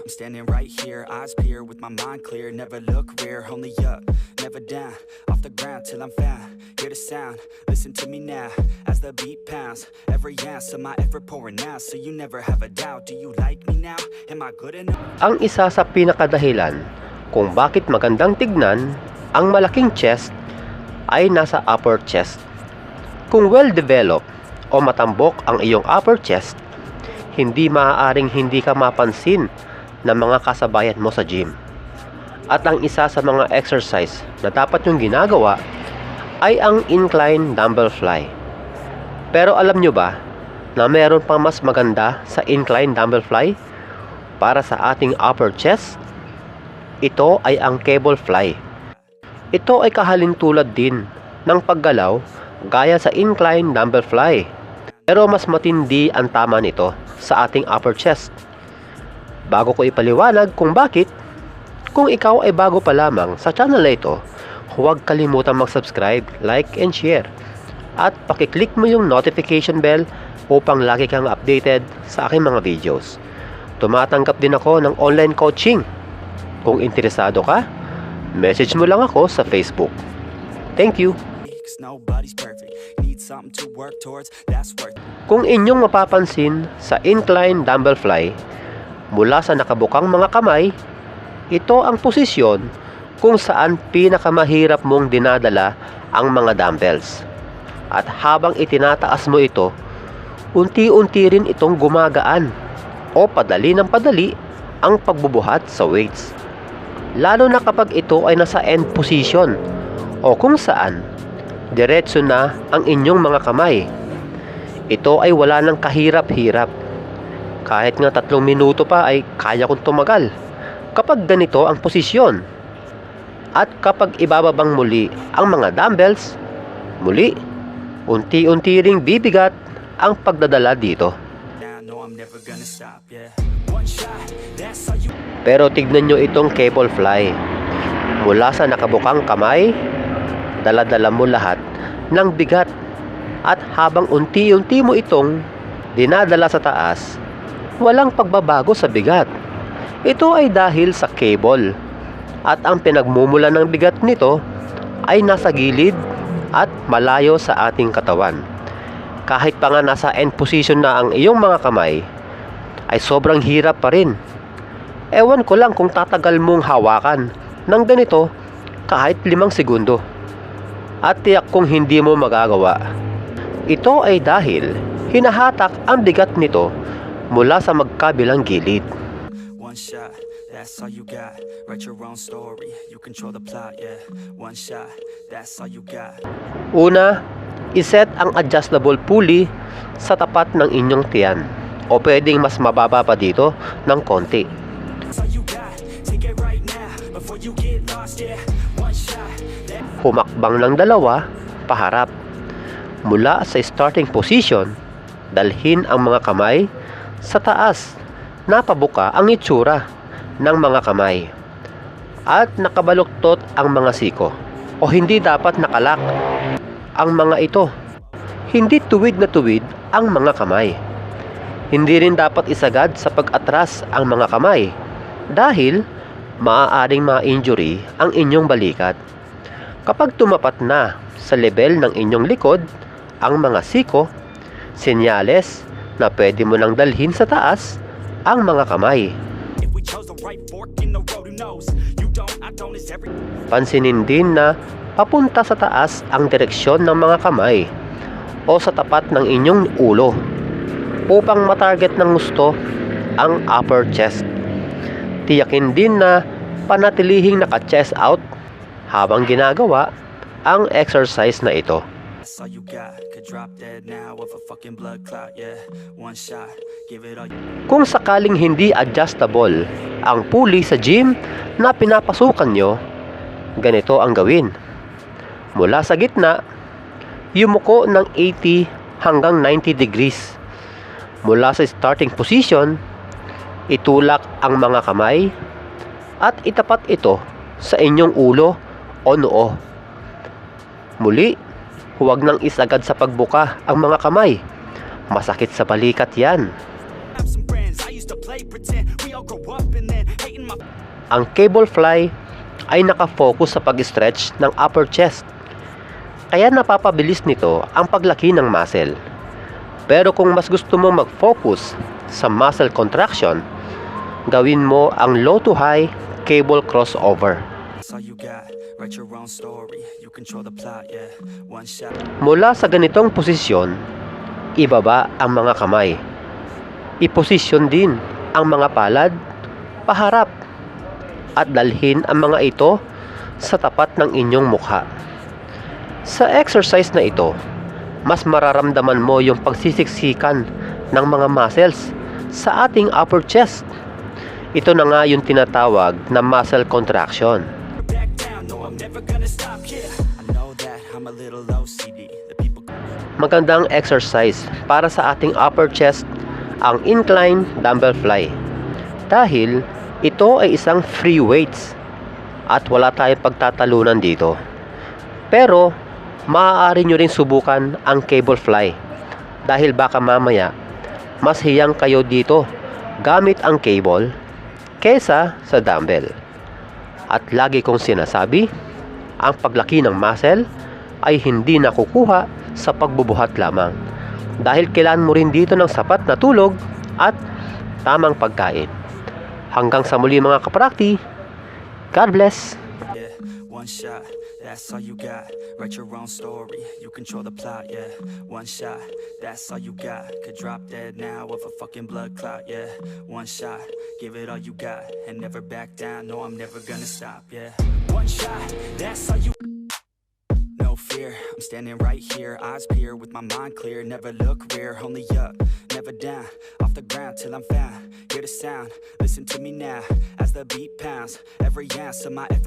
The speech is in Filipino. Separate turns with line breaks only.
I'm standing right here, eyes peer with my mind clear. Never look rear, only up, never down. Off the ground till I'm found. Hear the sound, listen to me now. As the beat pounds, every ounce of my effort pouring out. So you never have a doubt. Do you like me now? Am I good enough?
Ang isa sa pinakadahilan kung bakit magandang tignan ang malaking chest ay nasa upper chest. Kung well-developed o matambok ang iyong upper chest, hindi maaaring hindi ka mapansin ng mga kasabayan mo sa gym. At ang isa sa mga exercise na dapat yung ginagawa ay ang incline dumbbell fly. Pero alam nyo ba na meron pang mas maganda sa incline dumbbell fly para sa ating upper chest? Ito ay ang cable fly. Ito ay kahalintulad din ng paggalaw gaya sa incline dumbbell fly. Pero mas matindi ang tama nito sa ating upper chest. Bago ko ipaliwanag kung bakit, kung ikaw ay bago pa lamang sa channel na ito, huwag kalimutan mag-subscribe, like, and share. At pakiclick mo yung notification bell upang lagi kang updated sa aking mga videos. Tumatanggap din ako ng online coaching. Kung interesado ka, message mo lang ako sa Facebook. Thank you!
Nobody's perfect. Need something to work towards. That's worth.
Kung inyong mapapansin sa incline dumbbell fly, mula sa nakabukang mga kamay, ito ang posisyon kung saan pinakamahirap mong dinadala ang mga dumbbells. At habang itinataas mo ito, unti-unti rin itong gumagaan o padali ng padali ang pagbubuhat sa weights. Lalo na kapag ito ay nasa end position o kung saan diretso na ang inyong mga kamay. Ito ay wala ng kahirap-hirap. Kahit nga 3 minuto pa ay kaya kong tumagal kapag ganito ang posisyon. At kapag ibababang muli ang mga dumbbells, muli, unti-unti ring bibigat ang pagdadala dito. Pero tignan nyo itong cable fly. Mula sa nakabukang kamay, dala-dala mo lahat ng bigat at habang unti-unti mo itong dinadala sa taas, walang pagbabago sa bigat. Ito ay dahil sa cable at ang pinagmumula ng bigat nito ay nasa gilid at malayo sa ating katawan. Kahit pa nga nasa end position na ang iyong mga kamay, ay sobrang hirap pa rin. Ewan ko lang kung tatagal mong hawakan ng ganito kahit 5 segundo. At tiyak kung hindi mo magagawa. Ito ay dahil hinahatak ang bigat nito mula sa magkabilang gilid.
One shot, that's all you got. Write your own story, you control the plot, yeah. One shot, that's all you got.
Una, iset ang adjustable pulley sa tapat ng inyong tiyan o pwedeng mas mababa pa dito ng konti.
That's all you got. Take it right now before you get lost, yeah. One shot.
Humakbang ng dalawa, paharap. Mula sa starting position, dalhin ang mga kamay sa taas. Napabuka ang itsura ng mga kamay. At nakabaluktot ang mga siko. O hindi dapat nakalak ang mga ito. Hindi tuwid na tuwid ang mga kamay. Hindi rin dapat isagad sa pag-atras ang mga kamay. Dahil maaaring ma-injury ang inyong balikat. Kapag tumapat na sa level ng inyong likod ang mga siko, senyales na pwede mo nang dalhin sa taas ang mga kamay. Pansinin din na papunta sa taas ang direksyon ng mga kamay o sa tapat ng inyong ulo upang matarget ng gusto ang upper chest. Tiyakin din na panatilihing naka-chest out habang ginagawa ang exercise na ito. Kung sakaling hindi adjustable ang pulley sa gym na pinapasukan nyo, ganito ang gawin. Mula sa gitna, yumuko ng 80 hanggang 90 degrees. Mula sa starting position, itulak ang mga kamay at itapat ito sa inyong ulo o noo. Muli, huwag nang isagad sa pagbuka ang mga kamay. Masakit sa balikat yan.
used to play pretend. We all grow up and then hating my.
Ang cable fly ay nakafocus sa pag-stretch ng upper chest. Kaya napapabilis nito ang paglaki ng muscle. Pero kung mas gusto mo mag-focus sa muscle contraction, gawin mo ang low to high cable crossover.
That's all you got. Write your own story. You control the plot, yeah. One shot.
Mula sa ganitong posisyon, ibaba ang mga kamay. Iposisyon din ang mga palad paharap at dalhin ang mga ito sa tapat ng inyong mukha. Sa exercise na ito, mas mararamdaman mo yung pagsisiksikan ng mga muscles sa ating upper chest. Ito na nga yung tinatawag na muscle contraction.
Back down, no, I'm never gonna stop, yeah. I know that I'm a little OCD. The people.
Magandang exercise para sa ating upper chest ang incline dumbbell fly. Dahil ito ay isang free weights at wala tayong pagtatalunan dito. Pero maaari nyo rin subukan ang cable fly dahil baka mamaya mas hiyang kayo dito gamit ang cable kesa sa dumbbell. At lagi kong sinasabi, ang paglaki ng muscle ay hindi nakukuha sa pagbubuhat lamang dahil kailangan mo rin dito ng sapat na tulog at tamang pagkain. Hanggang sa muli mga kaprakti, God bless!
Yeah, one shot, that's all you got. Write your own story, you control the plot, yeah. One shot, that's all you got. Could drop dead now of a fucking blood clot, yeah. One shot, give it all you got, and never back down, no, I'm never gonna stop, yeah. One shot, that's all you. No fear, I'm standing right here, eyes peer with my mind clear. Never look rear, only up, never down. Off the ground till I'm found, hear the sound, listen to me now as the beat pounds. Every ounce of my